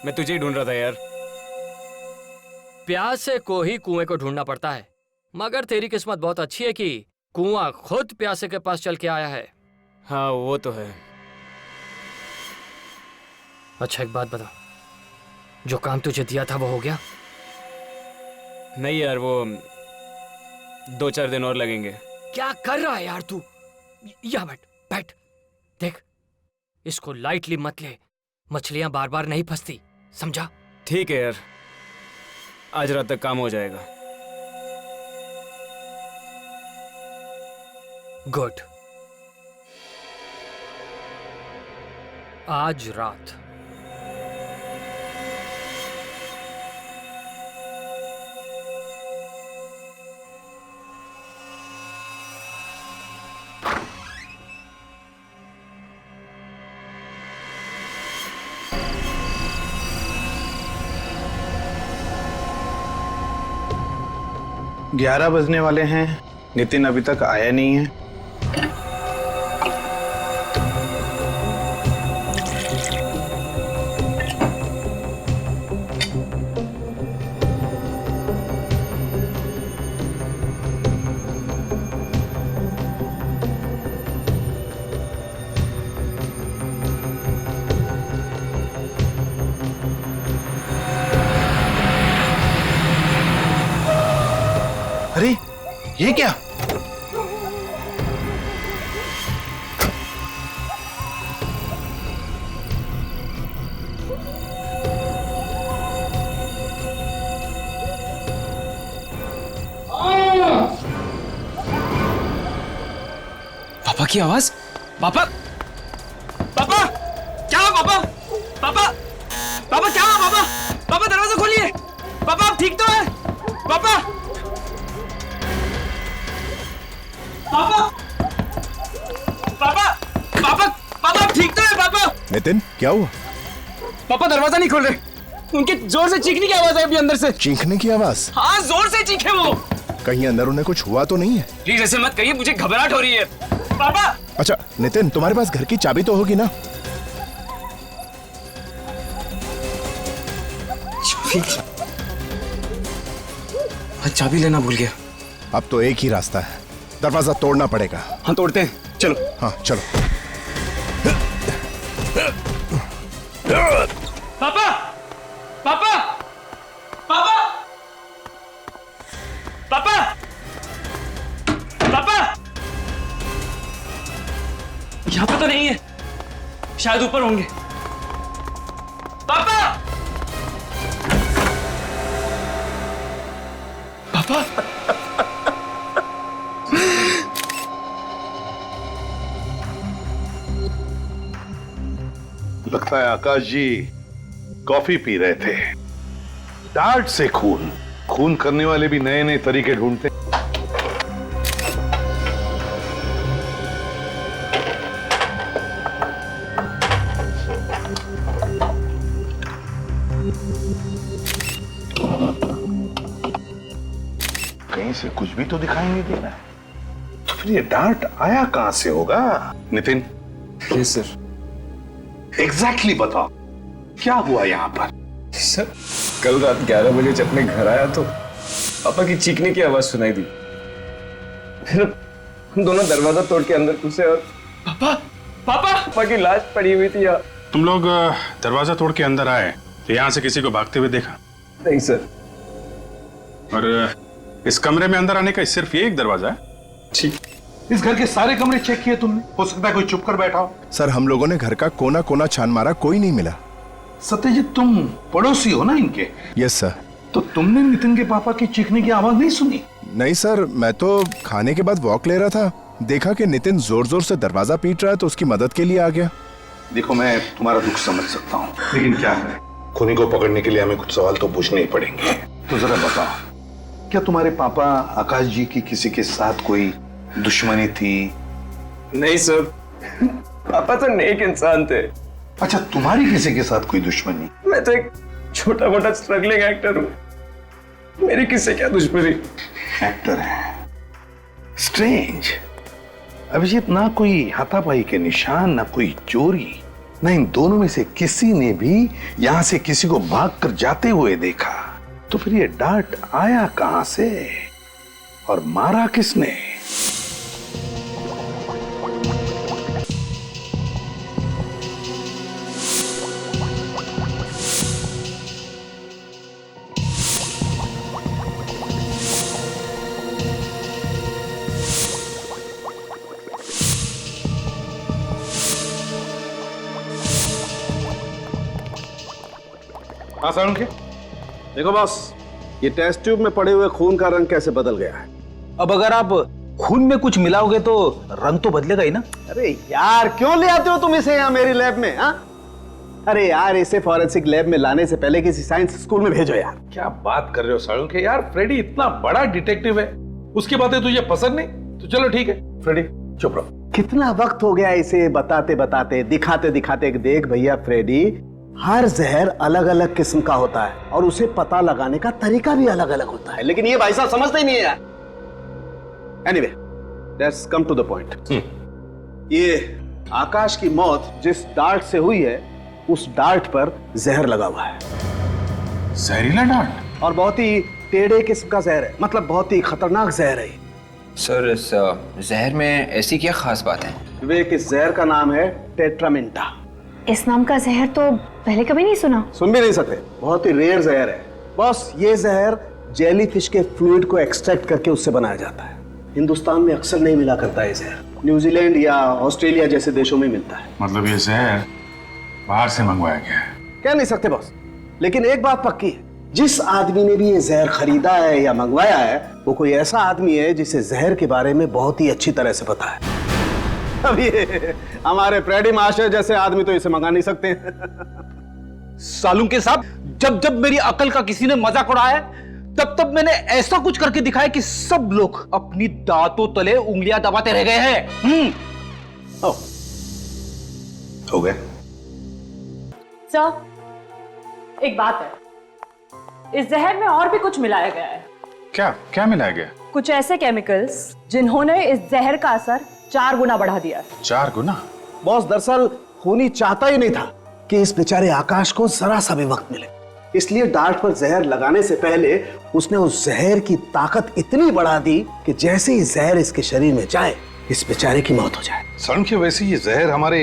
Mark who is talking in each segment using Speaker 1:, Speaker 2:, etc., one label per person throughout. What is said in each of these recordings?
Speaker 1: मैं तुझे ही ढूंढ रहा था यार।
Speaker 2: प्यासे को ही कुएं को ढूंढना पड़ता है, मगर तेरी किस्मत बहुत अच्छी है कि कुआं खुद प्यासे के पास चल के आया है।
Speaker 1: हाँ वो तो है।
Speaker 2: अच्छा एक बात बता, जो काम तुझे दिया था वो हो गया?
Speaker 1: नहीं यार, वो 2-4 दिन और लगेंगे।
Speaker 2: क्या कर रहा है यार तू? यहाँ बैठ बैठ। देख, इसको लाइटली मत ले, मछलियां बार बार नहीं फंसती, समझा?
Speaker 1: ठीक है यार, आज रात तक काम हो जाएगा।
Speaker 2: गुड। आज रात
Speaker 3: ग्यारह बजने वाले हैं, नितिन अभी तक आया नहीं है। अरे ये क्या?
Speaker 1: पापा की आवाज। पापा, पापा क्या हुआ? पापा, पापा, पापा क्या हुआ? पापा, पापा दरवाजा खोलिए। पापा आप ठीक तो है? पापा, पापा, पापा, पापा, पापा आप ठीक तो है? पापा।
Speaker 4: नितिन क्या हुआ?
Speaker 1: पापा दरवाजा नहीं खोल रहे, उनके जोर से चीखने की आवाज है अभी अंदर से।
Speaker 4: चीखने की आवाज?
Speaker 1: हाँ जोर से चीखे वो।
Speaker 4: कहीं अंदर उन्हें कुछ हुआ तो नहीं है?
Speaker 1: प्लीज ऐसे मत करिए, मुझे घबराहट हो रही है। पापा।
Speaker 4: अच्छा नितिन, तुम्हारे पास घर की चाबी तो होगी ना?
Speaker 1: चाबी लेना भूल गया।
Speaker 4: अब तो एक ही रास्ता है, दरवाजा तोड़ना पड़ेगा।
Speaker 1: हाँ तोड़ते हैं, चलो।
Speaker 4: हाँ चलो।
Speaker 1: पापा, पापा, पापा, पापा, पापा, यहाँ पे तो नहीं है, शायद ऊपर होंगे। पापा, पापा,
Speaker 5: लगता है आकाश जी कॉफी पी रहे थे। डार्ट से खून, खून करने वाले भी नए नए तरीके ढूंढते। कहीं से कुछ भी तो दिखाई नहीं दे रहा है, तो फिर ये डार्ट आया कहां से होगा? नितिन।
Speaker 1: Yes sir.
Speaker 5: एग्जैक्टली बताओ क्या हुआ यहाँ पर?
Speaker 1: सर कल रात 11 बजे जब मैं घर आया तो पापा की चीखने की आवाज सुनाई दी। फिर हम दोनों दरवाजा तोड़ के अंदर घुसे और पापा, पापा, पापा की लाश पड़ी हुई थी यहाँ।
Speaker 3: तुम लोग दरवाजा तोड़ के अंदर आए तो यहाँ से किसी को भागते हुए देखा?
Speaker 1: नहीं सर।
Speaker 3: और इस कमरे में अंदर आने का सिर्फ ये एक दरवाजा है?
Speaker 1: ठीक।
Speaker 5: इस घर के सारे कमरे चेक किए तुमने? हो सकता है कोई चुप कर बैठा हो।
Speaker 4: सर हम लोगों ने घर का कोना कोना छान मारा, कोई नहीं मिला।
Speaker 5: सत्यजीत तुम पड़ोसी हो ना इनके?
Speaker 4: Yes sir.
Speaker 5: तो तुमने नितिन के पापा की चीखने की आवाज नहीं सुनी?
Speaker 4: नहीं सर, मैं तो खाने के बाद वॉक ले रहा था, देखा कि नितिन जोर जोर से दरवाजा पीट रहा है तो उसकी मदद के लिए आ गया।
Speaker 5: देखो मैं तुम्हारा दुख समझ सकता हूँ, लेकिन क्या है, खूनी को पकड़ने के लिए हमें कुछ सवाल तो पूछने ही पड़ेंगे। तो जरा बताओ, क्या तुम्हारे पापा आकाश जी की किसी के साथ कोई दुश्मनी थी?
Speaker 1: नहीं सर, पापा तो नेक इंसान थे।
Speaker 5: अच्छा, तुम्हारी किसी के साथ कोई दुश्मनी?
Speaker 1: मैं तो एक छोटा मोटा स्ट्रगलिंग एक्टर हूँ, मेरी किससे क्या दुश्मनी?
Speaker 5: एक्टर है? स्ट्रेंज। अभिजीत, ना कोई हाथापाई के निशान, ना कोई चोरी, ना इन दोनों में से किसी ने भी यहां से किसी को भागकर जाते हुए देखा, तो फिर ये डांट आया कहां से और मारा किसने?
Speaker 3: हाँ सालुंखे, देखो बॉस, ये टेस्ट ट्यूब में पड़े हुए खून का रंग कैसे बदल गया है।
Speaker 6: अब अगर आप खून में कुछ मिलाओगे तो रंग तो बदलेगा ही ना।
Speaker 3: अरे यार, क्यों ले आते हो तुम इसे यहाँ मेरी लैब में? हाँ, अरे यार, इसे फॉरेंसिक लैब में लाने से पहले किसी साइंस स्कूल में भेजो यार।
Speaker 5: क्या बात कर रहे हो सालुंखे? यार फ्रेडी इतना बड़ा डिटेक्टिव है, उसकी बातें तुझे पसंद नहीं तो चलो ठीक है। फ्रेडी चुप रहो।
Speaker 3: कितना वक्त हो गया इसे बताते बताते, दिखाते दिखाते। देख भैया फ्रेडी, हर जहर अलग अलग किस्म का होता है और उसे पता लगाने का तरीका भी अलग अलग होता है, लेकिन ये भाई साहब समझते ही नहीं है यार। Anyway, let's come to the point. ये आकाश की मौत जिस डार्ट से हुई है, उस डार्ट पर जहर लगा हुआ है।
Speaker 5: जहरीला डांट?
Speaker 3: और बहुत ही टेढ़े किस्म का जहर है, मतलब बहुत ही खतरनाक जहर है।
Speaker 7: सर, इस जहर में ऐसी क्या खास बात है?
Speaker 3: विवेक, इस जहर का नाम है टेट्रामेंटा।
Speaker 8: इस नाम का जहर तो पहले कभी नहीं सुना।
Speaker 3: सुन भी नहीं सकते, बहुत ही रेयर जहर है बॉस। ये जहर जेलीफिश के फ्लूइड को एक्सट्रैक्ट करके उससे बनाया जाता है। हिंदुस्तान में अक्सर नहीं मिला करता है जहर, न्यूजीलैंड या ऑस्ट्रेलिया जैसे देशों में मिलता है।
Speaker 5: मतलब ये जहर बाहर से मंगवाया गया है?
Speaker 3: कह नहीं सकते बॉस, लेकिन एक बात पक्की है, जिस आदमी ने भी ये जहर खरीदा है या मंगवाया है, वो कोई ऐसा आदमी है जिसे जहर के बारे में बहुत ही अच्छी तरह से पता है। अब ये हमारे फ्रेडी मास्टर जैसे आदमी तो इसे मंगा नहीं सकते।
Speaker 6: सालुंखे साहब, जब जब मेरी अकल का किसी ने मजाक उड़ाया, तब तब मैंने ऐसा कुछ करके दिखाया कि सब लोग अपनी दांतों तले उंगलियां दबाते रह गए हैं।
Speaker 5: हो गए?
Speaker 9: सर, एक बात है, इस जहर में और भी कुछ मिलाया गया है।
Speaker 5: क्या क्या मिलाया गया?
Speaker 9: कुछ ऐसे केमिकल्स जिन्होंने इस जहर का असर 4 गुना बढ़ा दिया है।
Speaker 5: 4 गुना?
Speaker 3: बॉस, दरअसल खूनी चाहता ही नहीं था कि इस बेचारे आकाश को जरा सा भी वक्त मिले, इसलिए डार्ट पर जहर लगाने से पहले उसने उस जहर की ताकत इतनी बढ़ा दी कि जैसे ही जहर इसके शरीर में जाए, इस बेचारे की मौत हो जाए।
Speaker 5: सालुंखे, वैसे ये जहर हमारे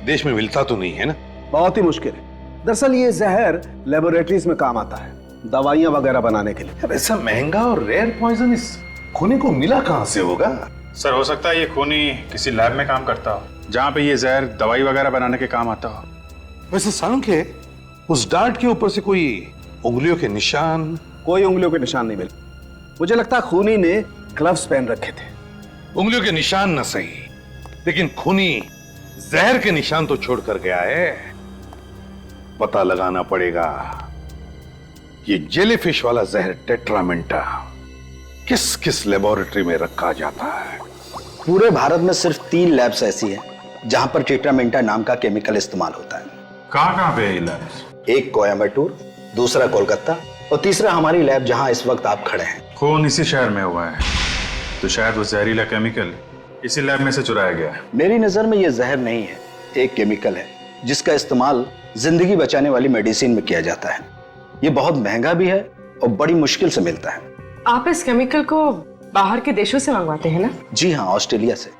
Speaker 5: देश में मिलता तो नहीं है ना?
Speaker 3: बहुत ही मुश्किल है। दरअसल ये जहर लेबोरेटरीज में काम आता है, दवाइयां वगैरह बनाने के लिए।
Speaker 5: अब ऐसा महंगा और रेयर पॉइजन इस खूनी को मिला कहां से होगा?
Speaker 10: सर, हो सकता है ये खूनी किसी लैब में काम करता हो, जहाँ पे ये जहर दवाई वगैरह बनाने के काम आता हो।
Speaker 5: वैसे सालुंखे, उस डार्ट के ऊपर से कोई उंगलियों के निशान?
Speaker 3: कोई उंगलियों के निशान नहीं मिले। मुझे लगता है खूनी ने ग्लव्स पहन रखे थे।
Speaker 5: उंगलियों के निशान न सही, लेकिन खूनी जहर के निशान तो छोड़ कर गया है। पता लगाना पड़ेगा ये जेलीफिश वाला जहर टेट्रामेंटा किस किस लेबोरेटरी में रखा जाता है।
Speaker 6: पूरे भारत में सिर्फ 3 लैब्स ऐसी हैं जहां पर टेट्रामेंटा नाम का केमिकल इस्तेमाल होता है।
Speaker 10: कहाँ पे है ये लैब्स?
Speaker 6: एक कोयम्बटूर, दूसरा कोलकाता और तीसरा हमारी लैब जहां इस वक्त आप खड़े हैं।
Speaker 10: खून इसी शहर में हुआ है, तो शायद वो जहरीला केमिकल इसी लैब में से चुराया गया है।
Speaker 6: मेरी नजर में ये जहर नहीं है, एक केमिकल है जिसका इस्तेमाल जिंदगी बचाने वाली मेडिसिन में किया जाता है। ये बहुत महंगा भी है और बड़ी मुश्किल से मिलता है।
Speaker 9: आप इस केमिकल को बाहर के देशों से मंगवाते हैं ना?
Speaker 6: जी हाँ, ऑस्ट्रेलिया से।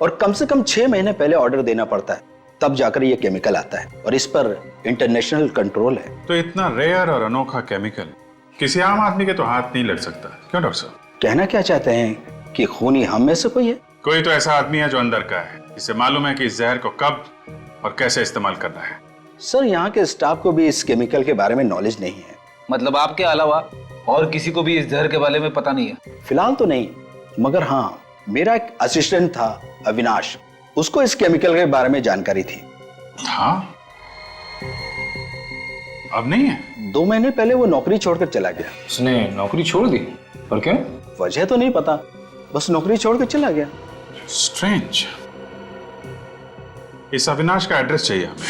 Speaker 6: और कम से कम 6 महीने पहले ऑर्डर देना पड़ता है, तब जाकर ये केमिकल आता है और इस पर इंटरनेशनल कंट्रोल है।
Speaker 10: तो इतना रेयर और अनोखा केमिकल किसी आम आदमी के तो हाथ नहीं लग सकता, क्यों डॉक्टर साहब?
Speaker 6: कहना क्या चाहते हैं कि खूनी हम में से कोई है?
Speaker 10: कोई तो ऐसा आदमी है जो अंदर का है, जिसे मालूम है कि इस जहर को कब और कैसे इस्तेमाल करना है।
Speaker 6: सर, यहाँ के स्टाफ को भी इस केमिकल के बारे में नॉलेज नहीं है।
Speaker 7: मतलब आपके अलावा और किसी को भी इस जहर के बारे में पता नहीं है?
Speaker 6: फिलहाल तो नहीं, मगर हाँ, मेरा एक असिस्टेंट था अविनाश, उसको इस केमिकल के बारे में जानकारी थी।
Speaker 10: हाँ? अब नहीं है?
Speaker 6: 2 महीने पहले वो नौकरी छोड़कर चला गया।
Speaker 7: उसने नौकरी छोड़ दी? और क्यों?
Speaker 6: वजह तो नहीं पता, बस नौकरी छोड़कर चला गया।
Speaker 10: स्ट्रेंज। इस अविनाश का एड्रेस चाहिए हमें।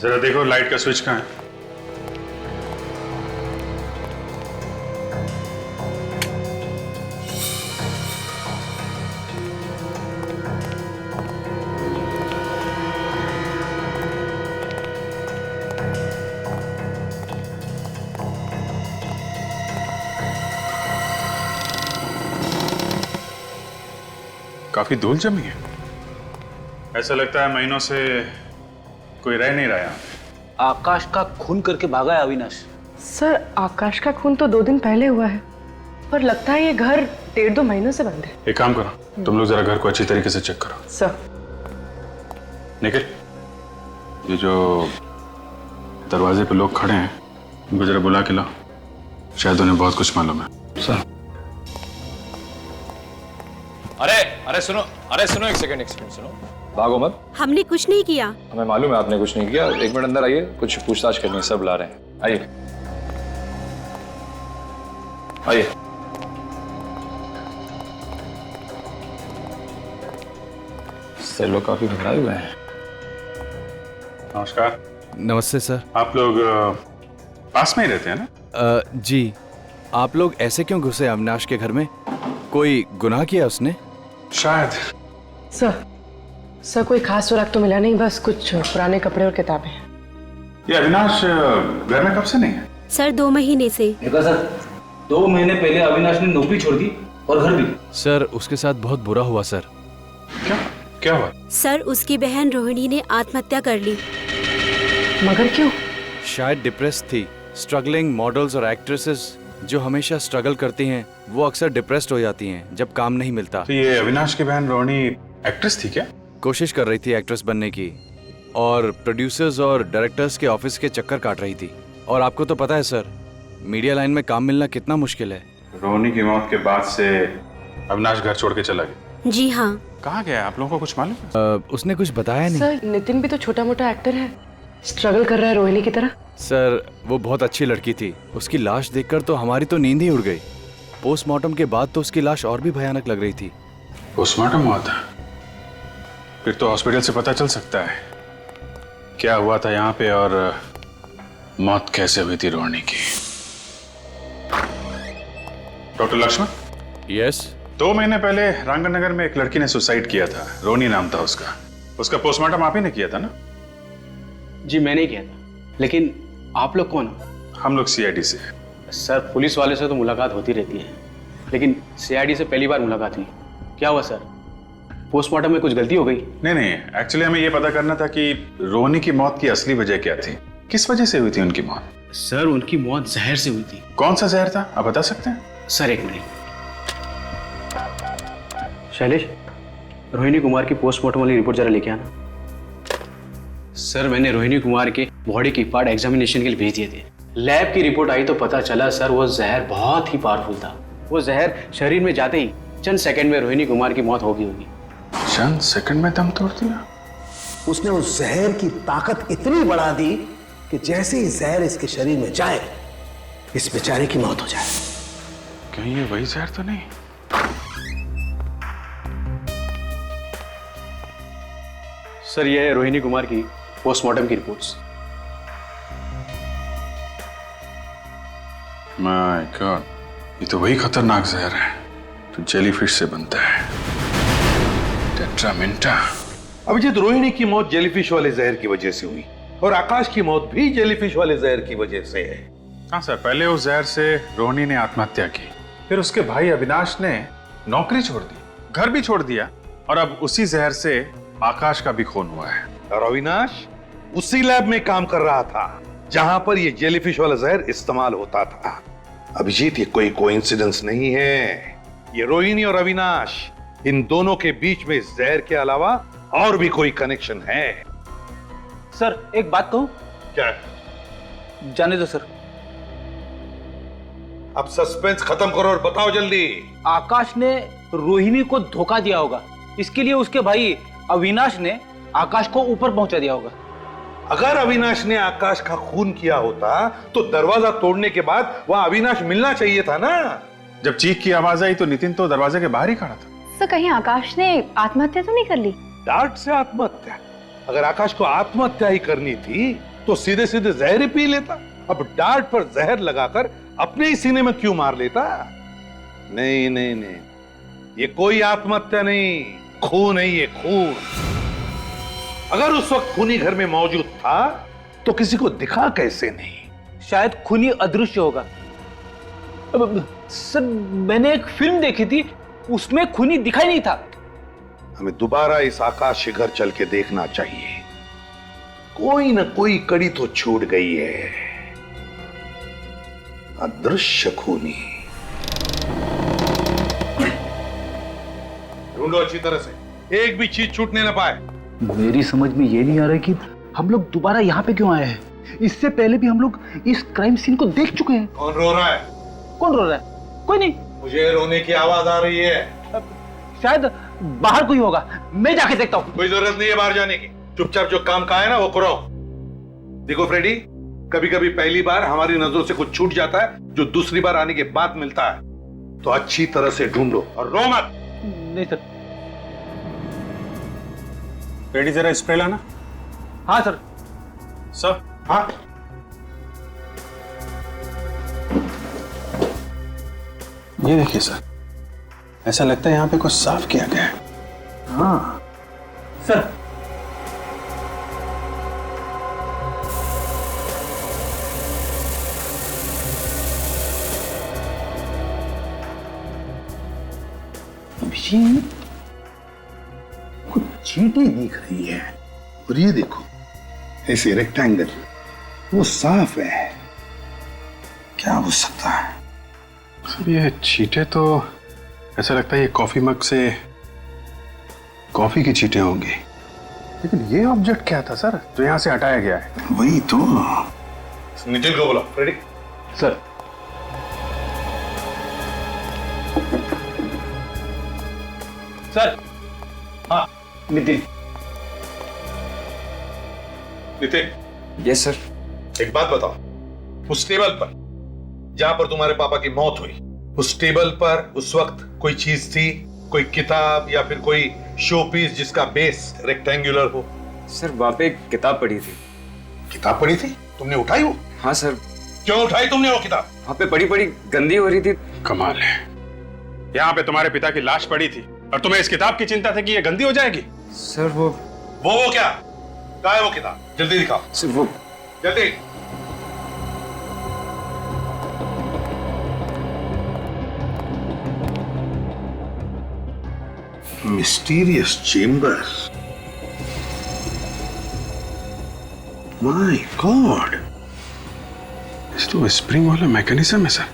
Speaker 10: जरा देखो लाइट का स्विच कहाँ है? काफी धूल जमी है। ऐसा लगता है महीनों से कोई रह नहीं रहा यहाँ पे।
Speaker 7: आकाश का खून करके भागा है अविनाश।
Speaker 9: सर आकाश का खून तो 2 दिन पहले हुआ है, पर लगता है ये घर 1.5-2 महीनों से बंद है।
Speaker 10: एक काम करो, तुम लोग जरा घर को अच्छी तरीके से चेक करो।
Speaker 9: सर।
Speaker 10: निखिल, ये जो दरवाजे पे लोग खड़े हैं उनको जरा बुला के लाओ, शायद उन्हें बहुत कुछ मालूम है।
Speaker 6: सर।
Speaker 1: अरे सुनो, एक सेकंड सुनो, भागो मत।
Speaker 11: हमने कुछ नहीं किया।
Speaker 1: हमें मालूम है आपने कुछ नहीं किया। 1 मिनट अंदर आइए, कुछ पूछताछ करनी है, सब बुला रहे हैं। आइए। से लोग काफी घबराए हुए हैं।
Speaker 10: नमस्कार।
Speaker 12: नमस्ते सर।
Speaker 10: आप लोग पास में ही रहते हैं ना?
Speaker 12: जी। आप लोग ऐसे क्यों घुसे अविनाश के घर में? कोई गुनाह किया उसने?
Speaker 10: शायद।
Speaker 9: सर कोई खास सुराग तो मिला नहीं, बस कुछ पुराने कपड़े और किताबें।
Speaker 10: ये अविनाश घर में कब से नहीं है?
Speaker 11: सर 2 महीने से।
Speaker 7: देखा सर, 2 महीने पहले अविनाश ने नौकरी छोड़ दी और घर भी।
Speaker 12: सर उसके साथ बहुत बुरा हुआ सर।
Speaker 10: क्या हुआ?
Speaker 11: सर उसकी बहन रोहिणी ने आत्महत्या कर ली।
Speaker 9: मगर क्यों?
Speaker 12: शायद डिप्रेस थी। स्ट्रगलिंग मॉडल्स और एक्ट्रेसेस जो हमेशा स्ट्रगल करती हैं वो अक्सर डिप्रेस्ड हो जाती हैं जब काम नहीं मिलता।
Speaker 10: तो ये अविनाश की बहन रोहिणी एक्ट्रेस थी क्या?
Speaker 12: कोशिश कर रही थी एक्ट्रेस बनने की और प्रोड्यूसर्स और डायरेक्टर्स के ऑफिस के चक्कर काट रही थी। और आपको तो पता है सर, मीडिया लाइन में काम मिलना कितना मुश्किल है।
Speaker 10: रोहिणी की मौत के बाद से अविनाश घर छोड़ के चला गया।
Speaker 11: जी हाँ।
Speaker 10: कहाँ गया? आप लोगों को कुछ मालूम है?
Speaker 12: उसने कुछ बताया नहीं।
Speaker 9: सर नितिन भी तो छोटा मोटा एक्टर है, स्ट्रगल कर रहा है रोहिणी की तरह।
Speaker 12: सर वो बहुत अच्छी लड़की थी। उसकी लाश देखकर तो हमारी तो नींद ही उड़ गई। पोस्टमार्टम के बाद तो उसकी लाश और भी भयानक लग रही थी।
Speaker 10: पोस्टमार्टम हुआ था? फिर तो हॉस्पिटल से पता चल सकता है क्या हुआ था यहाँ पे और मौत कैसे हुई थी रोहिणी की। डॉक्टर लक्ष्मण।
Speaker 12: यस।
Speaker 10: 2 महीने पहले रांगनगर में एक लड़की ने सुसाइड किया था, रोहिणी नाम था उसका। उसका पोस्टमार्टम आप ही ने किया था ना?
Speaker 6: जी मैंने किया था, लेकिन आप लोग कौन हो?
Speaker 10: हम लोग सीआईडी से।
Speaker 6: सर पुलिस वाले से तो मुलाकात होती रहती है, लेकिन सीआईडी से पहली बार मुलाकात हुई। क्या हुआ सर? पोस्टमार्टम में कुछ गलती हो गई?
Speaker 10: नहीं, एक्चुअली हमें यह पता करना था कि रोहिणी की मौत की असली वजह क्या थी, किस वजह से हुई थी उनकी मौत।
Speaker 6: सर उनकी मौत जहर से हुई थी।
Speaker 10: कौन सा जहर था, आप बता सकते हैं?
Speaker 6: Sir 1 minute. शैलेश, रोहिणी कुमार की पोस्टमार्टम वाली रिपोर्ट जरा लेके आना। सर मैंने रोहिणी कुमार के बॉडी की पार्ट एग्जामिनेशन के लिए भेज दिए थे। लैब की रिपोर्ट आई तो पता चला सर वो जहर बहुत ही पावरफुल था। वो जहर शरीर में जाते ही चंद सेकंड में रोहिणी कुमार की मौत होगी।
Speaker 10: चंद सेकंड में दम तोड़ दिया?
Speaker 3: उसने उस जहर की ताकत इतनी बढ़ा दी कि जैसे ही जहर इसके शरीर में जाए इस बेचारे की मौत हो जाए।
Speaker 10: कहीं ये वही जहर तो नहीं?
Speaker 6: सर ये है रोहिणी कुमार की पोस्टमार्टम की रिपोर्ट्स।
Speaker 10: माय गॉड, ये तो वही खतरनाक जहर है जो जेलीफिश से बनता है, टेट्रामेंटा।
Speaker 5: अभिजीत, रोहिणी की मौत जेलीफिश वाले जहर की वजह से हुई और आकाश की मौत भी जेलीफिश वाले जहर की वजह से है।
Speaker 10: हाँ सर, पहले उस जहर से रोहिणी ने आत्महत्या की, फिर उसके भाई अविनाश ने नौकरी छोड़ दी, घर भी छोड़ दिया, और अब उसी जहर से आकाश का भी खून हुआ है।
Speaker 5: और अविनाश उसी लैब में काम कर रहा था जहां पर यह जेलीफिश वाला जहर इस्तेमाल होता था। अभिजीत, ये कोई कोइंसिडेंस नहीं है। ये रोहिणी और अविनाश, इन दोनों के बीच में इस जहर के अलावा और भी कोई कनेक्शन है।
Speaker 7: सर एक बात कहूं?
Speaker 5: क्या?
Speaker 7: जाने दो सर।
Speaker 5: अब सस्पेंस खत्म करो और बताओ जल्दी।
Speaker 7: आकाश ने रोहिणी को धोखा दिया होगा, इसके लिए उसके भाई अविनाश ने आकाश को ऊपर पहुंचा दिया होगा।
Speaker 5: अगर अविनाश ने आकाश का खून किया होता तो दरवाजा तोड़ने के बाद वहां अविनाश मिलना चाहिए था ना।
Speaker 10: जब चीख की आवाज आई तो नितिन तो दरवाजे के बाहर ही खड़ा था।
Speaker 8: सर कहीं आकाश ने आत्महत्या तो नहीं कर ली?
Speaker 5: डांट से आत्महत्या? अगर आकाश को आत्महत्या ही करनी थी तो सीधे सीधे जहर ही पी लेता। अब डांट पर जहर लगाकर अपने ही सीने में क्यों मार लेता? नहीं नहीं नहीं, ये कोई आत्महत्या नहीं, खून है ये, खून। अगर उस वक्त खूनी घर में मौजूद था तो किसी को दिखा कैसे नहीं?
Speaker 7: शायद खूनी अदृश्य होगा। सर मैंने एक फिल्म देखी थी, उसमें खूनी दिखाई नहीं था।
Speaker 5: हमें दोबारा इस आकाश के घर चल के देखना चाहिए। कोई न कोई कड़ी तो छूट गई है। अदृश्य खूनी। ढूंढो अच्छी तरह से, एक भी चीज छूटने ना पाए।
Speaker 7: मेरी समझ में ये नहीं आ रहा कि हम लोग दोबारा यहाँ पे क्यों आए हैं। इससे पहले भी हम लोग इस क्राइम सीन को देख चुके हैं।
Speaker 5: कौन रो रहा है?
Speaker 7: कौन रो रहा है? कोई नहीं।
Speaker 5: मुझे रोने की आवाज आ रही है।
Speaker 7: शायद बाहर कोई होगा, मैं जाके देखता हूँ।
Speaker 5: कोई जरूरत नहीं है बाहर जाने की। चुपचाप जो काम का है ना वो करो। देखो फ्रेडी, कभी कभी पहली बार हमारी नजरों से कुछ छूट जाता है जो दूसरी बार आने के बाद मिलता है। तो अच्छी तरह से ढूंढो और रो मत।
Speaker 7: नहीं सर।
Speaker 10: रेडी, जरा स्प्रे लाना।
Speaker 7: हाँ सर।
Speaker 10: सर।
Speaker 5: हाँ,
Speaker 10: ये देखिए सर, ऐसा लगता है यहाँ पे कुछ साफ किया गया है।
Speaker 7: हाँ सर।
Speaker 5: अभी कुछ चींटी दिख रही है और ये देखो ऐसे रेक्टेंगल, वो साफ है। क्या हो सकता है?
Speaker 10: सर ये चींटे तो ऐसा लगता है ये कॉफी मग से कॉफी की चींटे होंगी। लेकिन ये ऑब्जेक्ट क्या था सर जो यहाँ से हटाया गया है?
Speaker 5: वही तो। नितिन को बोला। Ready
Speaker 7: sir. सर। हाँ नितिन।
Speaker 5: नितिन।
Speaker 1: Yes sir.
Speaker 5: एक बात बताओ, उस टेबल पर जहां पर तुम्हारे पापा की मौत हुई, उस टेबल पर उस वक्त कोई चीज थी, कोई किताब या फिर कोई शो पीस जिसका बेस रेक्टेंगुलर हो?
Speaker 1: सर वहां पे एक किताब पड़ी थी।
Speaker 5: किताब पड़ी थी? तुमने उठाई वो?
Speaker 1: हाँ सर।
Speaker 5: क्यों उठाई तुमने वो किताब?
Speaker 1: वहां पे पड़ी पड़ी गंदी हो रही थी।
Speaker 10: कमाल है, यहाँ पे तुम्हारे पिता की लाश पड़ी थी और तुम्हें इस किताब की चिंता थी कि ये गंदी हो जाएगी।
Speaker 1: सर वो
Speaker 5: क्या? कहाँ है वो किताब? जल्दी दिखाओ।
Speaker 1: सर वो
Speaker 5: जल्दी। Mysterious chamber. माय गॉड,
Speaker 10: इस तो स्प्रिंग वाला मैकेनिज्म है सर।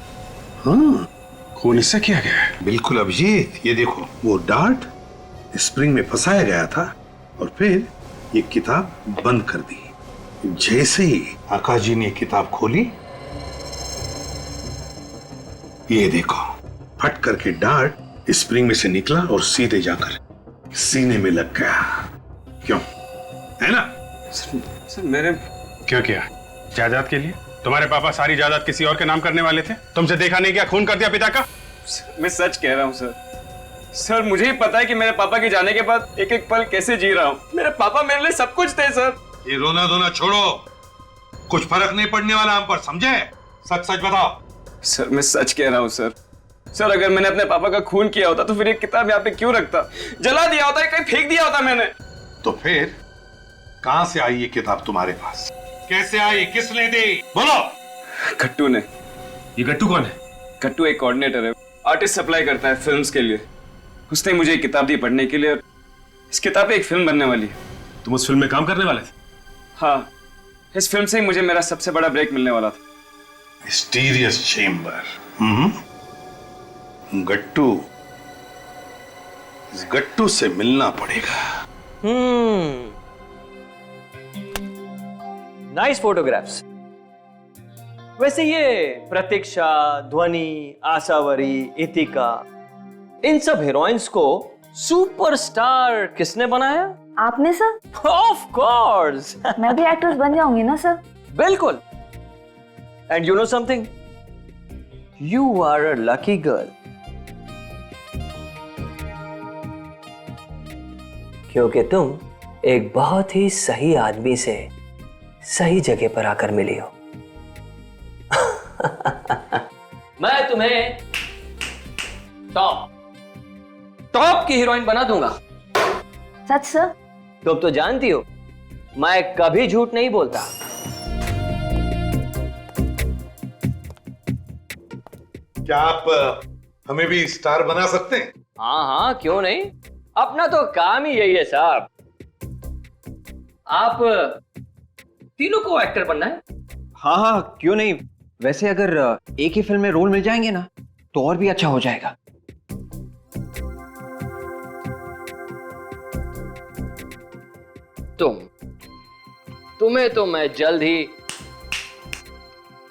Speaker 5: हाँ
Speaker 10: खून इससे किया गया है।
Speaker 5: बिल्कुल अभिजीत, ये देखो वो डार्ट स्प्रिंग में फंसाया गया था और फिर ये किताब बंद कर दी। जैसे ही आकाश जी ने किताब खोली, ये देखो फट करके डार्ट स्प्रिंग में से निकला और सीधे जाकर सीने में लग गया। क्यों? है ना?
Speaker 1: सर मेरे
Speaker 10: क्यों किया? जायदाद के लिए? तुम्हारे पापा सारी जायदाद किसी और के नाम करने वाले थे, तुमसे देखा नहीं क्या खून कर दिया पिता का?
Speaker 1: मैं सच कह रहा हूँ सर। सर मुझे ही पता है कि मेरे पापा के जाने के बाद एक एक पल कैसे जी रहा हूँ। मेरे पापा मेरे लिए सब कुछ थे सर।
Speaker 5: ये रोना धोना छोड़ो, कुछ फर्क नहीं पड़ने वाला हम पर, समझे? सच सच बताओ।
Speaker 1: सर मैं सच कह रहा हूँ सर। सर अगर मैंने अपने पापा का खून किया होता तो फिर ये किताब यहाँ पे क्यों रखता? जला दिया होता, कहीं फेंक दिया होता मैंने।
Speaker 5: तो फिर कहां से आई ये किताब तुम्हारे पास? कैसे आई? किसने दी? बोलो।
Speaker 1: गट्टू ने।
Speaker 10: ये गट्टू कौन है?
Speaker 1: गट्टू एक कोऑर्डिनेटर है, आर्टिस्ट सप्लाई करता है फिल्म्स के लिए। उसने मुझे एक किताब दी पढ़ने के लिए और इस किताब पे एक फिल्म बनने वाली है।
Speaker 10: तुम उस फिल्म में काम करने वाले थे?
Speaker 1: हाँ, इस फिल्म से ही मुझे मेरा सबसे बड़ा ब्रेक मिलने वाला था।
Speaker 5: Mysterious chamber. गट्टू, इस गट्टू से मिलना पड़ेगा।
Speaker 13: Nice photographs. वैसे ये प्रतीक्षा, ध्वनि, आशावरी, इतिका, इन सब हीरोइंस को सुपरस्टार किसने बनाया?
Speaker 8: आपने सर?
Speaker 13: Of course.
Speaker 8: मैं भी एक्ट्रेस बन जाऊंगी ना सर?
Speaker 13: बिल्कुल। And you know something, you are a lucky girl, क्योंकि तुम एक बहुत ही सही आदमी से सही जगह पर आकर मिली हो। मैं तुम्हें टॉप की हीरोइन बना दूंगा।
Speaker 8: सच सर?
Speaker 13: तुम तो जानती हो मैं कभी झूठ नहीं बोलता।
Speaker 5: क्या आप हमें भी स्टार बना सकते हैं?
Speaker 13: हाँ हाँ, क्यों नहीं।
Speaker 2: अपना तो काम ही यही है साहब। आप तीनों को एक्टर बनना है?
Speaker 13: हाँ हाँ, क्यों नहीं। वैसे अगर एक ही फिल्म में रोल मिल जाएंगे ना तो और भी अच्छा हो जाएगा।
Speaker 2: तुम्हें तो मैं जल्द ही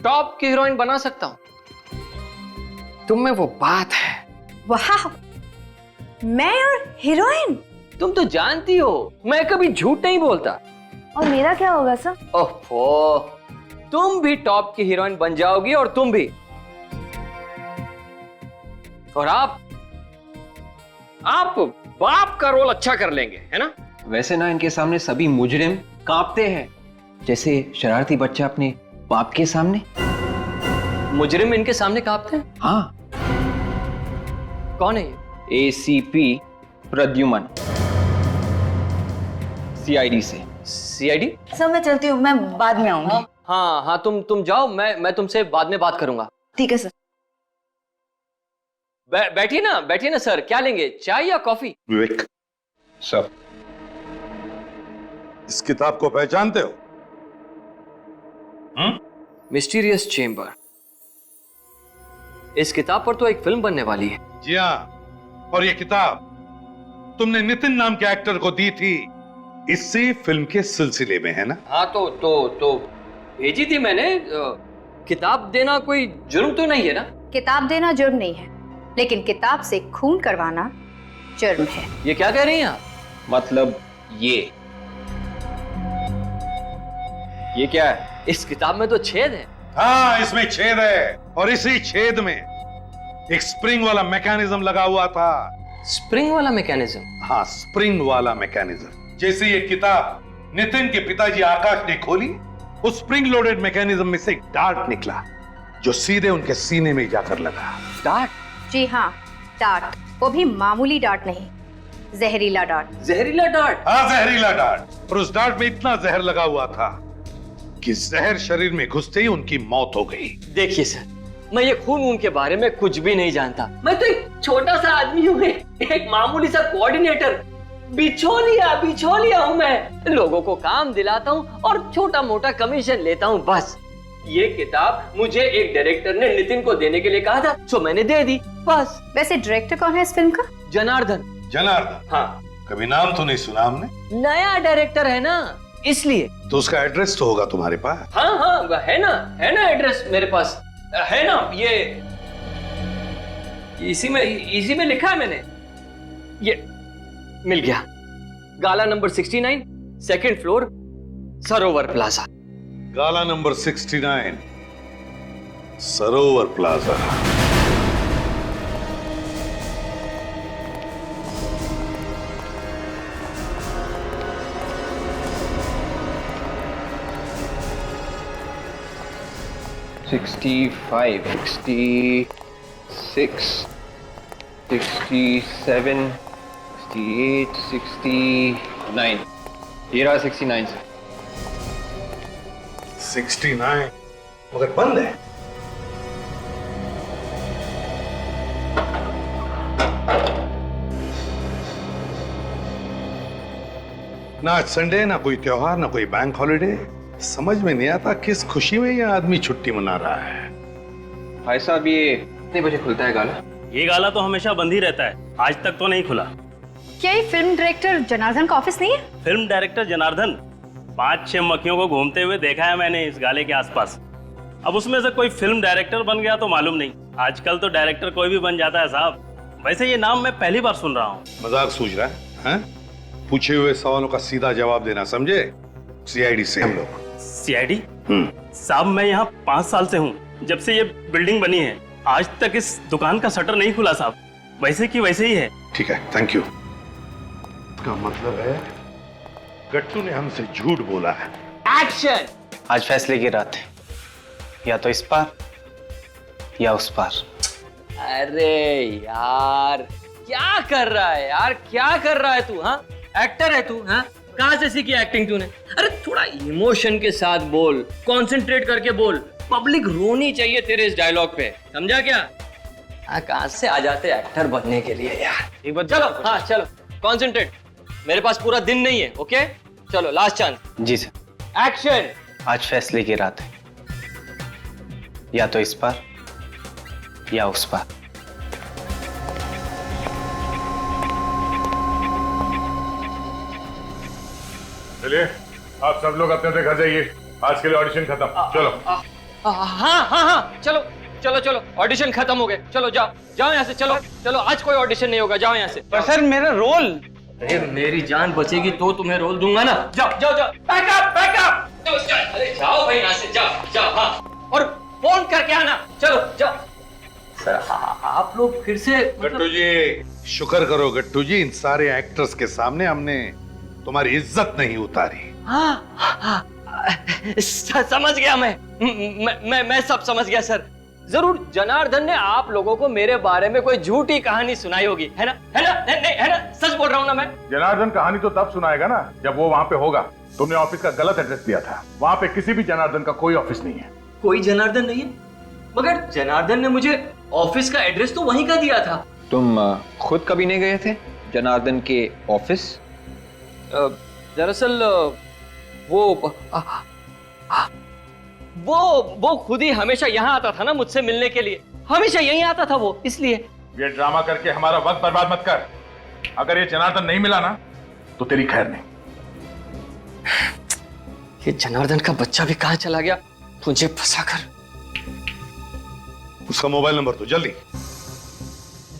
Speaker 2: टॉप की हीरोइन बना सकता हूं। तुम में वो बात है।
Speaker 11: वाह, मैं और हीरोइन?
Speaker 2: तुम तो जानती हो मैं कभी झूठ नहीं बोलता।
Speaker 8: और मेरा क्या होगा सर?
Speaker 2: ओहो, तुम भी टॉप की हीरोइन बन जाओगी और तुम भी। और आप बाप का रोल अच्छा कर लेंगे, है ना?
Speaker 13: वैसे ना इनके सामने सभी मुजरिम कांपते हैं, जैसे शरारती बच्चा अपने बाप के सामने।
Speaker 2: मुजरिम इनके सामने कांपते हैं?
Speaker 13: हाँ।
Speaker 2: कौन है ये?
Speaker 13: ACP प्रद्युमन, CID से।
Speaker 2: CID?
Speaker 8: सर मैं चलती हूँ, मैं बाद में आऊंगी।
Speaker 2: हाँ, तुम जाओ, मैं तुमसे बाद में बात करूंगा।
Speaker 8: ठीक है सर।
Speaker 2: बैठिए ना सर। क्या लेंगे, चाय या कॉफी?
Speaker 5: विवेक सर, इस किताब को पहचानते हो?
Speaker 2: Mysterious chamber. इस किताब पर तो एक फिल्म बनने वाली है।
Speaker 5: जी हाँ, और ये किताब तुमने नितिन नाम के एक्टर को दी थी इसी फिल्म के सिलसिले में, है ना?
Speaker 2: हाँ, तो भेजी थी मैंने। किताब देना कोई जुर्म तो नहीं है ना?
Speaker 9: किताब देना जुर्म नहीं है, लेकिन किताब से खून करवाना जुर्म है।
Speaker 2: ये क्या कह रही हैं आप?
Speaker 13: मतलब ये क्या है?
Speaker 2: इस किताब में तो छेद है।
Speaker 5: हाँ, इसमें छेद है, और इसी छेद में एक स्प्रिंग वाला मैकेनिज्म लगा हुआ था।
Speaker 2: स्प्रिंग वाला मैकेनिज्म?
Speaker 5: हाँ, स्प्रिंग वाला मैकेनिज्म। जैसे ये किताब नितिन के पिताजी आकाश ने खोली, उस स्प्रिंग लोडेड मैकेनिज्म में से एक डार्ट निकला जो सीधे उनके सीने में जाकर लगा।
Speaker 2: डार्ट?
Speaker 9: जी हाँ, डार्ट। वो भी मामूली डार्ट नहीं, जहरीला डार्ट।
Speaker 2: जहरीला डार्ट?
Speaker 5: हाँ, जहरीला डार्ट। और उस डार्ट में इतना जहर लगा हुआ था कि जहर शरीर में घुसते ही उनकी मौत हो गई।
Speaker 2: देखिए सर, मैं ये खून के बारे में कुछ भी नहीं जानता। मैं तो एक छोटा सा आदमी हूँ, एक मामूली सा कोऑर्डिनेटर। बिछोलिया हूँ मैं। लोगों को काम दिलाता हूँ और छोटा मोटा कमीशन लेता हूँ, बस। ये किताब मुझे एक डायरेक्टर ने नितिन को देने के लिए कहा था, तो मैंने दे दी, बस।
Speaker 9: वैसे डायरेक्टर कौन है इस फिल्म का?
Speaker 2: जनार्दन।
Speaker 5: जनार्दन?
Speaker 2: हाँ।
Speaker 5: कभी नाम तो नहीं सुना हमने।
Speaker 2: नया डायरेक्टर है ना, इसलिए।
Speaker 5: तो उसका एड्रेस तो होगा तुम्हारे पास?
Speaker 2: हाँ, है ना एड्रेस मेरे पास है ना। ये इसी में लिखा है मैंने। ये मिल गया। गाला नंबर 69, सेकंड फ्लोर, सरोवर प्लाजा।
Speaker 5: गाला नंबर 69, सरोवर प्लाजा।
Speaker 13: $65, $66, $67, $68, $69। ये रहा 69 से।
Speaker 5: 69 मगर बंद है। ना आज संडे, ना कोई त्योहार, ना कोई बैंक हॉलिडे। समझ में नहीं आता किस खुशी में ये आदमी छुट्टी मना रहा है।
Speaker 13: भाई साहब, ये कितने बजे खुलता है गाला?
Speaker 14: ये गाला तो हमेशा बंद ही रहता है, आज तक तो नहीं खुला।
Speaker 9: क्या ये फिल्म डायरेक्टर जनार्दन का ऑफिस नहीं है?
Speaker 14: फिल्म डायरेक्टर जनार्दन 5-6 मक्खियों को घूमते हुए देखा है मैंने इस गाले के आसपास। अब उसमें से कोई फिल्म डायरेक्टर बन गया तो मालूम नहीं। आजकल तो डायरेक्टर कोई भी बन जाता है साहब। वैसे ये नाम मैं पहली बार सुन रहा हूँ।
Speaker 5: मजाक सूझ रहा है? पूछे हुए सवालों का सीधा जवाब देना, समझे? CID से हम लोग।
Speaker 14: CID? साहब, मैं यहाँ 5 साल से हूँ, जब से ये बिल्डिंग बनी है। आज तक इस दुकान का शटर नहीं खुला साहब, वैसे की वैसे ही है।
Speaker 5: ठीक है, थैंक यू। इसका मतलब है गट्टू ने हमसे झूठ बोला है।
Speaker 2: एक्शन!
Speaker 6: आज फैसले की रात है, या तो इस पार या उस पार।
Speaker 2: अरे यार, क्या कर रहा है यार, क्या कर रहा है तू? हाँ, एक्टर है तू? हाँ, कहाँ से सीखी एक्टिंग तूने? अरे थोड़ा इमोशन के साथ बोल, कंसंट्रेट करके बोल। पब्लिक रोनी चाहिए तेरे इस डायलॉग पे, समझा क्या? कहाँ से आ जाते एक्टर बनने के लिए यार।
Speaker 6: एक बार
Speaker 2: चलो, हाँ चलो। कॉन्सेंट्रेट। मेरे पास पूरा दिन नहीं है, ओके? चलो लास्ट चांस।
Speaker 6: जी सर।
Speaker 2: एक्शन।
Speaker 6: आज फैसले की रात है, या तो इस पार या उस पार।
Speaker 10: चलिए आप सब लोग अपने अपने घर जाइए, आज के लिए ऑडिशन खत्म। चलो।
Speaker 2: हाँ, चलो चलो चलो, ऑडिशन खत्म हो गए, चलो जाओ जाओ यहाँ से, चलो चलो, आज कोई ऑडिशन नहीं होगा, जाओ यहाँ से।
Speaker 7: पर सर मेरा रोल।
Speaker 2: अरे मेरी जान बचेगी तो तुम्हें रोल दूंगा ना। जाओ जाओ जाओ, बैकअप बैकअप। अरे जाओ भाई यहाँ से, जाओ जाओ। हाँ, और फोन करके आना, चलो जाओ। सर आप लोग फिर से
Speaker 5: गट्टू जी, शुक्र करो गट्टू जी, इन सारे एक्टर्स के सामने हमने तुम्हारी इज्जत नहीं उतारी।
Speaker 2: हाँ, समझ गया मैं सब समझ गया सर। जरूर जनार्दन ने आप लोगों को मेरे बारे में कोई झूठी कहानी सुनाई होगी, है ना? नहीं है ना? सच बोल रहा हूँ ना मैं?
Speaker 10: जनार्दन कहानी तो तब सुनाएगा ना जब वो वहाँ पे होगा। तुमने ऑफिस का गलत एड्रेस दिया था, वहाँ पे किसी भी जनार्दन का कोई ऑफिस नहीं है।
Speaker 2: कोई जनार्दन नहीं है? मगर जनार्दन ने मुझे ऑफिस का एड्रेस तो वहीं का दिया था।
Speaker 1: तुम खुद कभी नहीं गए थे जनार्दन के ऑफिस?
Speaker 2: दरअसल वो खुद ही हमेशा यहाँ आता था ना मुझसे मिलने के लिए, हमेशा यहीं आता था वो, इसलिए।
Speaker 10: ये ड्रामा करके हमारा वक्त बर्बाद मत कर। अगर ये जनार्दन नहीं मिला ना तो तेरी खैर नहीं।
Speaker 2: ये जनार्दन का बच्चा भी कहाँ चला गया मुझे फंसाकर।
Speaker 5: उसका मोबाइल नंबर तो जल्दी।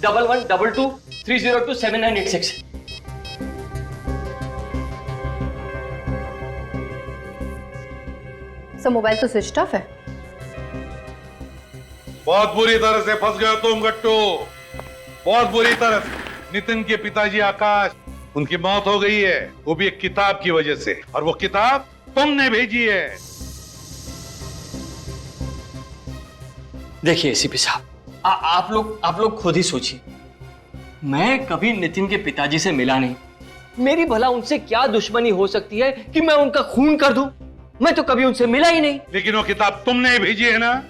Speaker 2: 1122-302-7986।
Speaker 9: सर मोबाइल तो स्विच ऑफ है।
Speaker 5: बहुत बुरी तरह से फंस गए तुम गट्टू, बहुत बुरी तरह से। नितिन के पिताजी आकाश, उनकी मौत हो गई है, वो भी एक किताब की वजह से, और वो किताब तुमने भेजी है।
Speaker 2: देखिए एसीपी साहब, आप लोग खुद ही सोचिए। मैं कभी नितिन के पिताजी से मिला नहीं, मेरी भला उनसे क्या दुश्मनी हो सकती है कि मैं उनका खून कर दूं? मैं तो कभी उनसे मिला ही नहीं।
Speaker 5: लेकिन वो किताब तुमने भेजी है ना?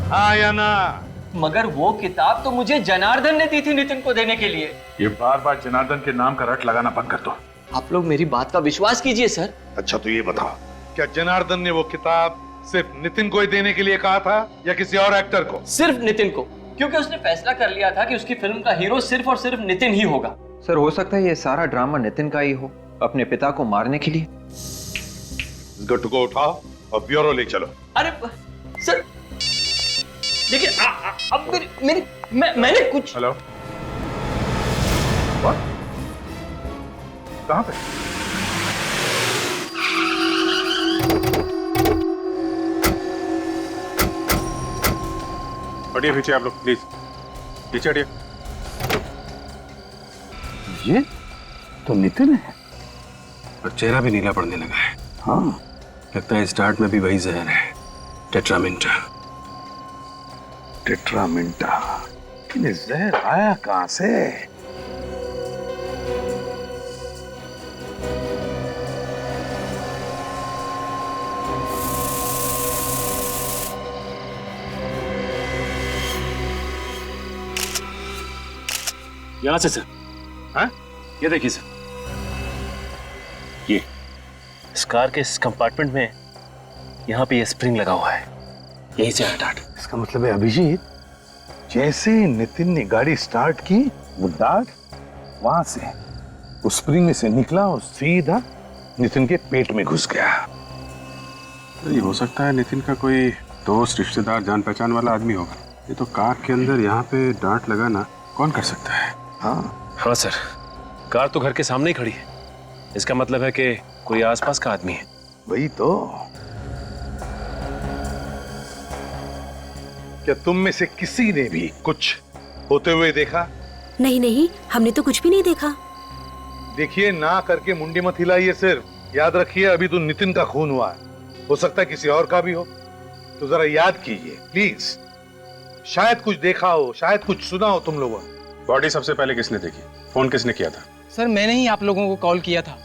Speaker 5: हाँ या ना?
Speaker 2: मगर वो किताब तो मुझे जनार्दन ने दी थी नितिन को देने के लिए।
Speaker 10: ये बार बार जनार्दन के नाम का रट लगाना बंद कर दो।
Speaker 2: आप लोग मेरी बात का विश्वास कीजिए सर।
Speaker 5: अच्छा तो ये बताओ, क्या जनार्दन ने वो किताब सिर्फ नितिन को ही देने के लिए कहा था या किसी और एक्टर को?
Speaker 2: सिर्फ नितिन को, क्योंकि उसने फैसला कर लिया था कि उसकी फिल्म का हीरो सिर्फ और सिर्फ नितिन ही होगा।
Speaker 1: सर हो सकता है ये सारा ड्रामा नितिन का ही हो, अपने पिता को मारने के लिए।
Speaker 5: इस गट्टू को उठाओ और ब्यूरो ले चलो।
Speaker 2: अरे सर देखिए, अब मैंने कुछ।
Speaker 10: हेलो, कहाँ पे? हटिए पीछे आप लोग, प्लीज पीछे हटिए।
Speaker 3: ये तो नितिन है।
Speaker 6: और चेहरा भी नीला पड़ने लगा है।
Speaker 3: हाँ,
Speaker 6: लगता है स्टार्ट में भी वही जहर है, टेट्रामिंटा।
Speaker 5: टेट्रामिंटा? लेकिन जहर आया कहां से?
Speaker 6: यहां से सर। हाँ, ये देखिए सर, ये इस कार के इस कंपार्टमेंट में यहाँ पे ये स्प्रिंग लगा हुआ है, यही से डार्ट।
Speaker 5: इसका मतलब है अभिजीत, जैसे नितिन ने गाड़ी स्टार्ट की, वो डार्ट वहां से उस स्प्रिंग में से निकला और सीधा नितिन के पेट में घुस गया।
Speaker 10: तो ये हो सकता है नितिन का कोई दोस्त, रिश्तेदार, जान पहचान वाला आदमी होगा। ये तो कार के अंदर यहाँ पे डार्ट लगाना कौन कर सकता है?
Speaker 6: हाँ सर, कार तो घर के सामने ही खड़ी है, इसका मतलब है कि कोई आसपास का आदमी है।
Speaker 5: वही तो। क्या तुम में से किसी ने भी कुछ होते हुए देखा?
Speaker 11: नहीं नहीं, हमने तो कुछ भी नहीं देखा।
Speaker 5: देखिए, ना करके मुंडी मत हिलाइए, सिर्फ याद रखिए अभी तो नितिन का खून हुआ है, हो सकता है किसी और का भी हो, तो जरा याद कीजिए प्लीज। शायद कुछ देखा हो, शायद कुछ सुना हो तुम लोगों ने।
Speaker 10: बॉडी सबसे पहले किसने देखी? फोन किसने किया था?
Speaker 7: सर मैंने ही आप लोगों को कॉल किया था।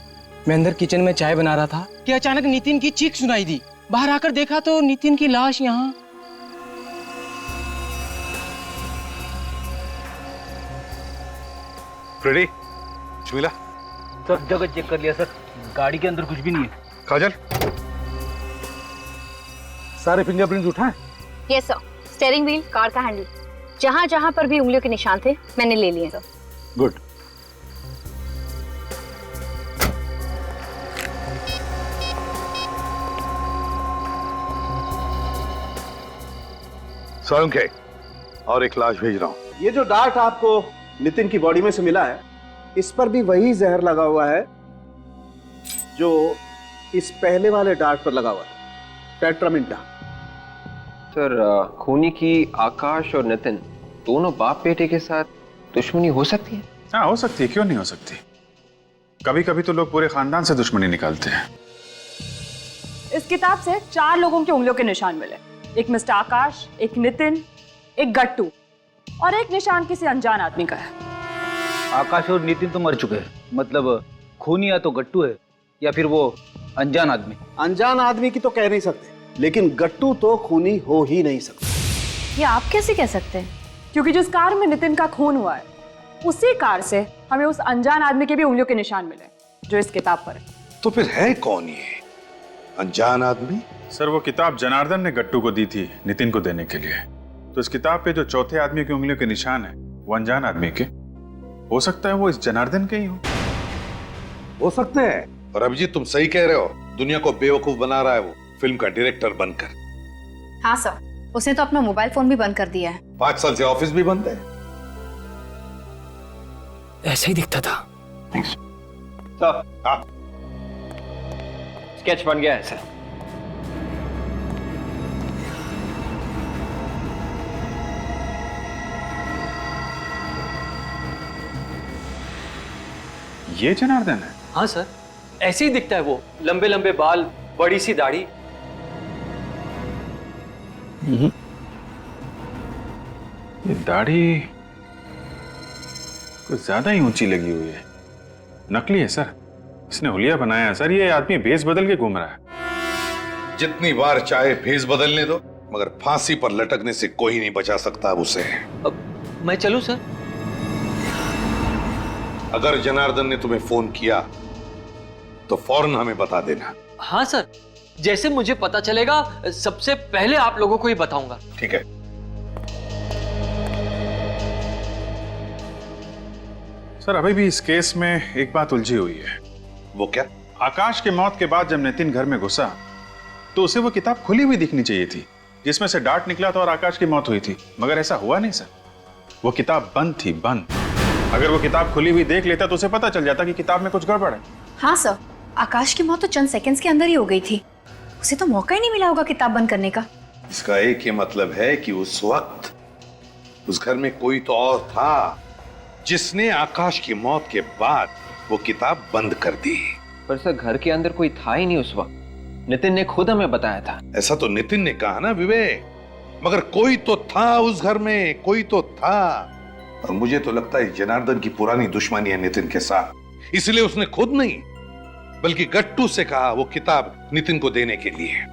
Speaker 7: मैं अंदर किचन में चाय बना रहा था कि अचानक नितिन की चीख सुनाई दी। बाहर आकर देखा तो नितिन की लाश यहाँ।
Speaker 5: फ्रेडी, कुछ मिला?
Speaker 7: सब जगह चेक कर लिया सर, गाड़ी के अंदर कुछ भी नहीं है।
Speaker 5: काजल,
Speaker 3: सारे फिंगरप्रिंट्स उठाएं?
Speaker 8: Yes sir, steering wheel, car का हैंडल, जहां जहां पर भी उंगलियों के निशान थे मैंने ले लिए सर।
Speaker 3: गुड।
Speaker 5: स्वयं के और एक लाश भेज रहा हूं।
Speaker 3: ये जो डार्ट आपको नितिन की बॉडी में से मिला है, इस पर भी वही जहर लगा हुआ है जो इस पहले वाले डार्ट पर लगा हुआ था, टेट्रामिंटा।
Speaker 1: सर, खूनी की आकाश और नितिन दोनों बाप बेटे के साथ दुश्मनी हो सकती है?
Speaker 10: हाँ, हो सकती है, क्यों नहीं हो सकती। कभी कभी तो लोग पूरे खानदान से दुश्मनी निकालते हैं।
Speaker 9: इस किताब से 4 लोगों की उंगलियों के निशान मिले, एक मिस्टर आकाश, एक नितिन, एक गट्टू और एक निशान किसी अनजान आदमी का है।
Speaker 7: आकाश और नितिन तो मर चुके हैं, मतलब खूनी या तो गट्टू है या फिर वो अनजान आदमी।
Speaker 3: अनजान आदमी की तो कह नहीं सकते, लेकिन गट्टू तो खूनी हो ही नहीं सकता।
Speaker 8: ये आप कैसे कह सकते हैं?
Speaker 9: क्योंकि जिस कार में नितिन का खून हुआ है, उसी कार से हमें उस अनजान आदमी के भी उंगलियों के निशान मिले जो इस किताब पर है।
Speaker 5: तो फिर है कौन ये अनजान आदमी?
Speaker 10: सर, वो किताब जनार्दन ने गट्टू को दी थी नितिन को देने के लिए। तो इस किताब पे जो चौथे आदमी की उंगलियों के निशान है वो अनजान आदमी के, हो सकता है वो इस जनार्दन के ही
Speaker 5: हो सकते हैं। और अभिजीत, तुम सही कह रहे हो, दुनिया को बेवकूफ बना रहा है वो फिल्म का डायरेक्टर बनकर।
Speaker 8: हाँ सर, उसने तो अपना मोबाइल फोन भी बंद कर दिया है।
Speaker 5: 5 साल से ऑफिस भी बंद है।
Speaker 13: ऐसा ही दिखता था।
Speaker 1: हाँ, स्केच बन गया है सर।
Speaker 10: ये जनार्दन है?
Speaker 2: हाँ सर, ऐसे ही दिखता है वो, लंबे लंबे बाल, बड़ी सी दाढ़ी।
Speaker 10: ये दाढ़ी कुछ ज्यादा ही ऊंची लगी हुई है। नकली है सर, इसने हुलिया बनाया है सर। ये आदमी भेस बदल के घूम रहा है।
Speaker 5: जितनी बार चाहे भेस बदलने दो, मगर फांसी पर लटकने से कोई नहीं बचा सकता अब उसे।
Speaker 2: अब मैं चलूं सर?
Speaker 5: अगर जनार्दन ने तुम्हें फोन किया तो फौरन हमें बता देना।
Speaker 2: हाँ सर, जैसे मुझे पता चलेगा सबसे पहले आप लोगों को ही बताऊंगा।
Speaker 5: ठीक है।
Speaker 10: सर, अभी भी इस केस में एक बात उलझी हुई है।
Speaker 5: वो क्या?
Speaker 10: आकाश के मौत के बाद जब नितिन घर में घुसा तो उसे वो किताब खुली हुई दिखनी चाहिए थी जिसमें से डार्ट निकला था और आकाश की मौत हुई थी, मगर ऐसा हुआ नहीं सर। वो किताब बंद थी, बंद। अगर वो किताब खुली हुई देख लेता तो उसे पता चल जाता कि किताब में कुछ गड़बड़ है।
Speaker 8: हाँ सर, आकाश की मौत तो चंद सेकंड्स के अंदर ही हो गई थी, उसे तो मौका ही नहीं मिला होगा किताब बंद करने का।
Speaker 5: इसका एक ही मतलब है कि उस वक्त उस घर में कोई तो और था जिसने आकाश की मौत के बाद वो किताब बंद कर दी।
Speaker 1: पर सर, घर के अंदर कोई था ही नहीं उस वक्त, नितिन ने खुद हमें बताया था।
Speaker 5: ऐसा तो नितिन ने कहा ना विवेक, मगर कोई तो था उस घर में, कोई तो था। और मुझे तो लगता है जनार्दन की पुरानी दुश्मनी है नितिन के साथ, इसलिए उसने खुद नहीं बल्कि गट्टू से कहा वो किताब नितिन को देने के लिए।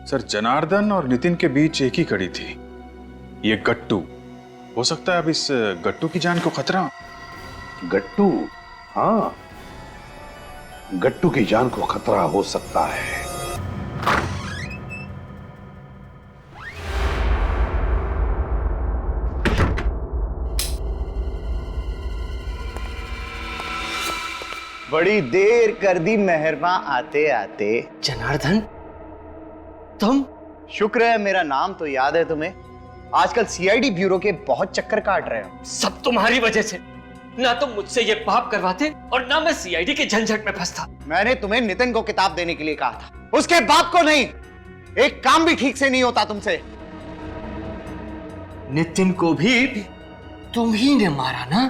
Speaker 10: सर, जनार्दन और नितिन के बीच एक ही कड़ी थी, ये गट्टू। हो सकता है अब इस गट्टू की जान को खतरा।
Speaker 5: गट्टू? हाँ, गट्टू की जान को खतरा हो सकता है।
Speaker 3: बड़ी देर कर दी मेहरमा आते आते।
Speaker 2: जनार्दन, तुम?
Speaker 3: शुक्र है मेरा नाम तो याद है तुम्हें। आजकल सीआईडी ब्यूरो के बहुत चक्कर काट रहे हो।
Speaker 2: सब तुम्हारी वजह से। ना तुम मुझसे ये पाप करवाते और ना मैं सीआईडी के झंझट में फंसता।
Speaker 3: मैंने तुम्हें नितिन को किताब देने के लिए कहा था, उसके बाप को नहीं। एक काम भी ठीक से नहीं होता तुमसे।
Speaker 2: नितिन को भी तुम ही ने मारा ना?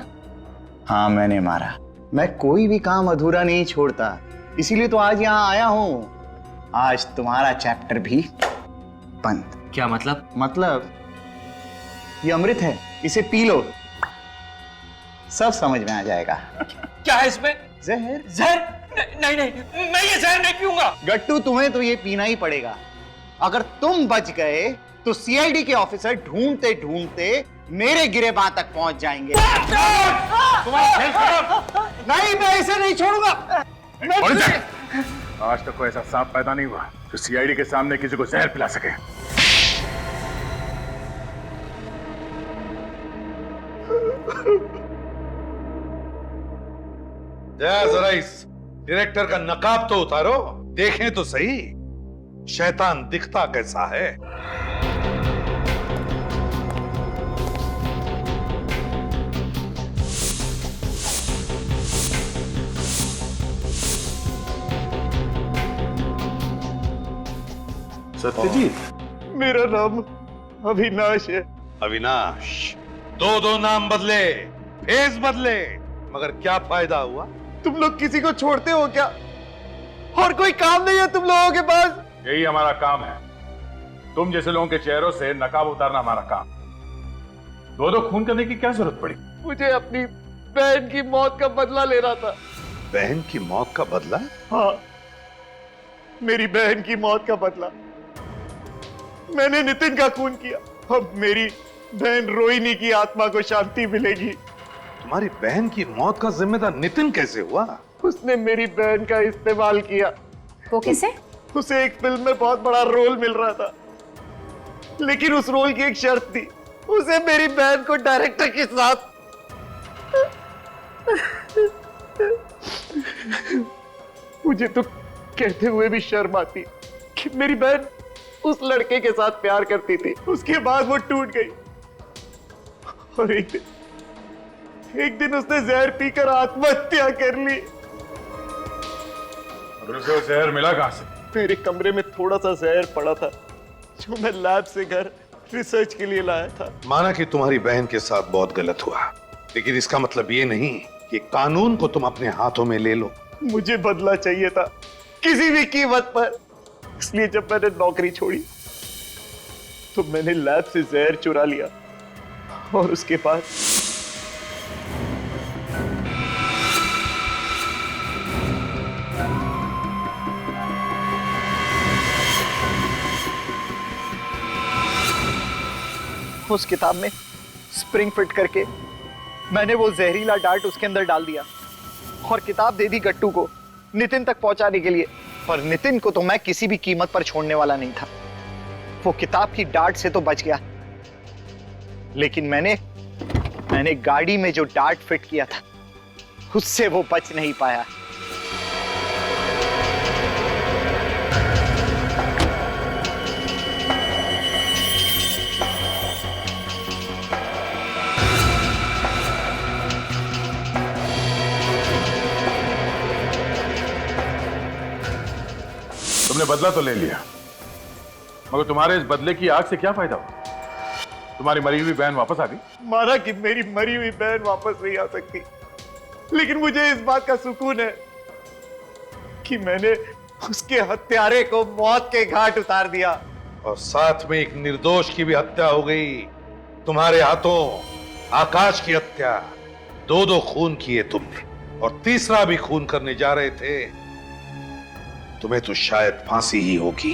Speaker 3: हाँ, मैंने मारा। मैं कोई भी काम अधूरा नहीं छोड़ता, इसीलिए तो आज यहाँ आया हूं। आज तुम्हारा चैप्टर भी बंद।
Speaker 2: क्या मतलब?
Speaker 3: मतलब ये अमृत है, इसे पी लो, सब समझ में आ जाएगा।
Speaker 2: क्या है इसमें?
Speaker 3: जहर।
Speaker 2: जहर? नहीं नहीं, मैं ये जहर नहीं पीऊंगा।
Speaker 3: गट्टू, तुम्हें तो ये पीना ही पड़ेगा। अगर तुम बच गए तो सीआईडी के ऑफिसर ढूंढते ढूंढते मेरे गिरेबान तक पहुंच जाएंगे।
Speaker 10: तुम्हारा खेल खत्म।
Speaker 3: नहीं, मैं इसे नहीं छोड़ूंगा।
Speaker 10: आज तक कोई ऐसा सांप पैदा नहीं हुआ जो सीआईडी के सामने किसी को जहर पिला सके।
Speaker 5: जरा इस डायरेक्टर का नकाब तो उतारो, देखें तो सही शैतान दिखता कैसा है।
Speaker 10: सत्यजीत,
Speaker 3: मेरा नाम अविनाश है।
Speaker 5: अविनाश, दो नाम बदले, फेस बदले, मगर क्या फायदा हुआ?
Speaker 3: तुम लोग किसी को छोड़ते हो क्या? और कोई काम नहीं है तुम लोगों के पास?
Speaker 10: यही हमारा काम है। तुम जैसे लोगों के चेहरों से नकाब उतारना हमारा काम। दो खून करने की क्या जरूरत पड़ी?
Speaker 3: मुझे अपनी बहन की मौत का बदला लेना था।
Speaker 5: बहन की मौत का बदला?
Speaker 3: हाँ, मेरी बहन की मौत का बदला। मैंने नितिन का खून किया। अब मेरी बहन रोहिणी की आत्मा को शांति मिलेगी।
Speaker 5: तुम्हारी बहन की मौत का जिम्मेदार नितिन कैसे हुआ?
Speaker 3: उसने मेरी बहन का इस्तेमाल किया।
Speaker 8: वो कैसे?
Speaker 3: उसे एक फिल्म में बहुत बड़ा रोल मिल रहा था, लेकिन उस रोल की एक शर्त थी, उसे मेरी बहन को डायरेक्टर के साथ। मुझे तो कहते हुए भी शर्म आती कि मेरी बहन उस लड़के के साथ प्यार करती थी। उसके बाद वो टूट गई और एक दिन उसने जहर पीकर आत्महत्या कर ली।
Speaker 10: और उसे जहर मिला कहां से?
Speaker 3: मेरे कमरे में थोड़ा सा जहर पड़ा था जो मैं लैब से घर रिसर्च के लिए लाया था।
Speaker 5: माना कि तुम्हारी बहन के साथ बहुत गलत हुआ, लेकिन इसका मतलब ये नहीं कि कानून को तुम अपने हाथों में ले लो।
Speaker 3: मुझे बदला चाहिए था किसी भी कीमत पर। इसलिए जब मैंने नौकरी छोड़ी तो मैंने लैब से जहर चुरा लिया और उसके बाद उस किताब में स्प्रिंग फिट करके मैंने वो जहरीला डार्ट उसके अंदर डाल दिया और किताब दे दी गट्टू को नितिन तक पहुंचाने के लिए। पर नितिन को तो मैं किसी भी कीमत पर छोड़ने वाला नहीं था। वो किताब की डार्ट से तो बच गया, लेकिन मैंने गाड़ी में जो डार्ट फिट किया था उससे वो बच नहीं पाया।
Speaker 10: तुमने बदला तो ले लिया, मगर तुम्हारे इस बदले की आग से क्या फायदा हुआ? तुम्हारी मरी हुई बहन वापस आ गई।
Speaker 3: माना कि मेरी मरी हुई बहन वापस नहीं आ सकती, लेकिन मुझे इस बात का सुकून है कि मैंने उसके हत्यारे को मौत के घाट उतार दिया।
Speaker 5: और साथ में एक निर्दोष की भी हत्या हो गई तुम्हारे हाथों। आकाश की हत्या, दो खून किए तुमने, और तीसरा भी खून करने जा रहे थे। तुम्हें तो शायद फांसी ही होगी।